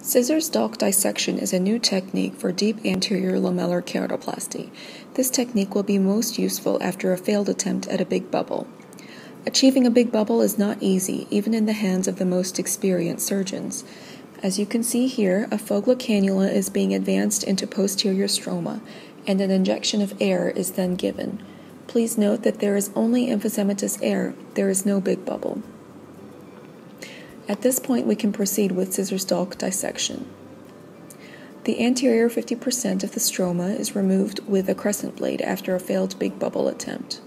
Scissors DALK dissection is a new technique for deep anterior lamellar keratoplasty. This technique will be most useful after a failed attempt at a big bubble. Achieving a big bubble is not easy, even in the hands of the most experienced surgeons. As you can see here, a Fogler cannula is being advanced into posterior stroma, and an injection of air is then given. Please note that there is only emphysematous air, there is no big bubble. At this point, we can proceed with scissors DALK dissection. The anterior 50% of the stroma is removed with a crescent blade after a failed big bubble attempt.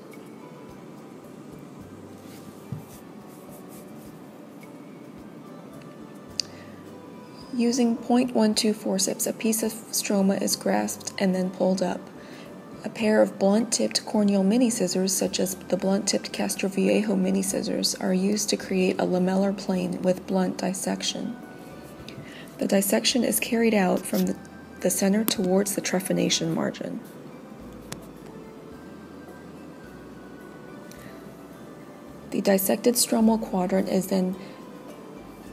Using .12 forceps, a piece of stroma is grasped and then pulled up. A pair of blunt-tipped corneal mini-scissors, such as the blunt-tipped Castroviejo mini-scissors, are used to create a lamellar plane with blunt dissection. The dissection is carried out from the center towards the trephination margin. The dissected stromal quadrant is then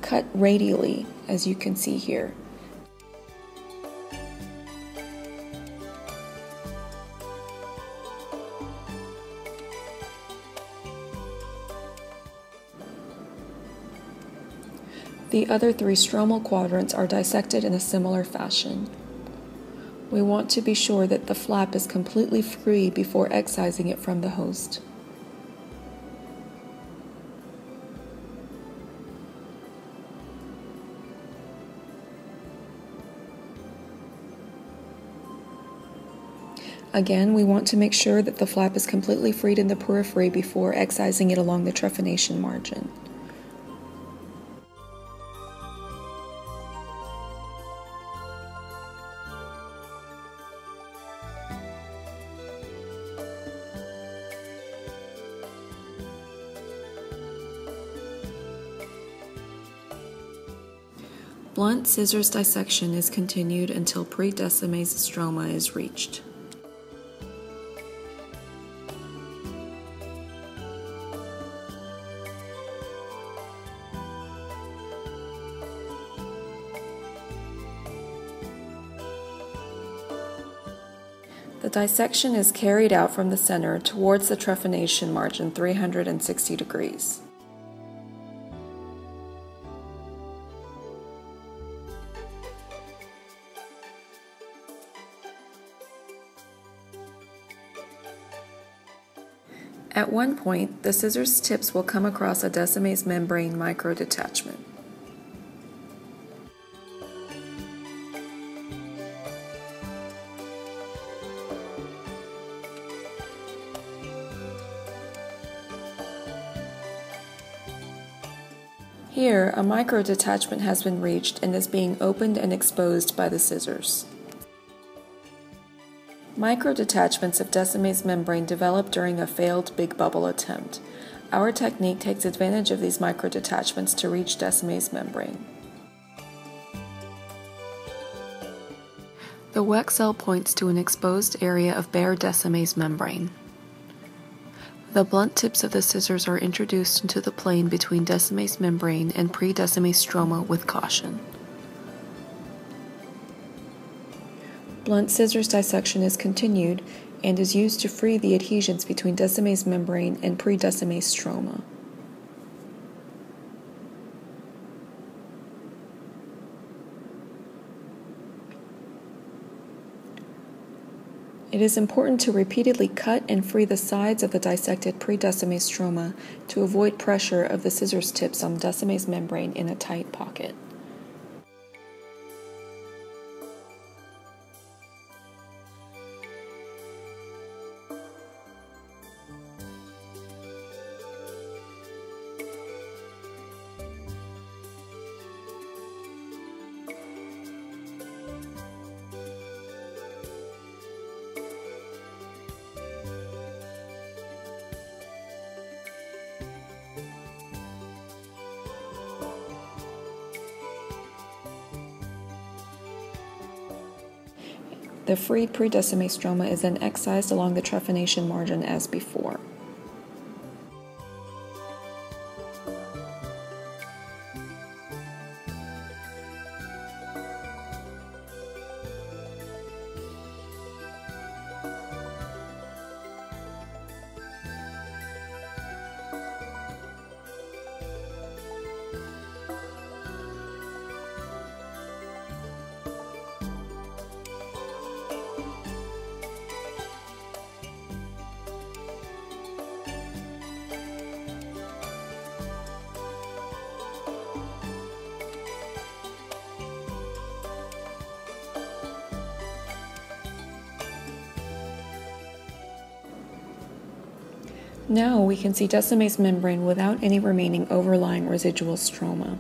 cut radially, as you can see here. The other three stromal quadrants are dissected in a similar fashion. We want to be sure that the flap is completely free before excising it from the host. Again, we want to make sure that the flap is completely freed in the periphery before excising it along the trephination margin. Blunt scissors dissection is continued until pre-decimase stroma is reached. The dissection is carried out from the center towards the trephination margin 360 degrees. At one point, the scissors tips will come across a decimase membrane microdetachment. Here, a microdetachment has been reached and is being opened and exposed by the scissors. Microdetachments of decimase membrane develop during a failed big bubble attempt. Our technique takes advantage of these microdetachments to reach decimase membrane. The WEC cell points to an exposed area of bare decimase membrane. The blunt tips of the scissors are introduced into the plane between decimase membrane and pre-decimase stroma with caution. Blunt scissors dissection is continued and is used to free the adhesions between decimase membrane and pre-decimase stroma. It is important to repeatedly cut and free the sides of the dissected pre-decimase stroma to avoid pressure of the scissors tips on decimase membrane in a tight pocket. The freed pre-decimase stroma is then excised along the trephination margin as before. Now we can see Decimase membrane without any remaining overlying residual stroma.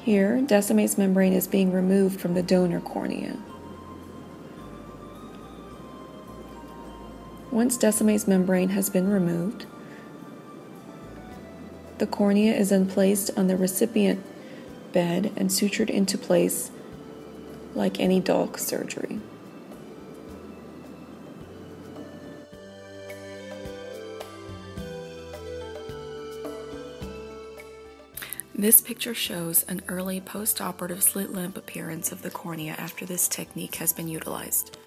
Here, Decimase membrane is being removed from the donor cornea. Once Decimase membrane has been removed, the cornea is then placed on the recipient bed and sutured into place like any DALK surgery. This picture shows an early post-operative slit lamp appearance of the cornea after this technique has been utilized.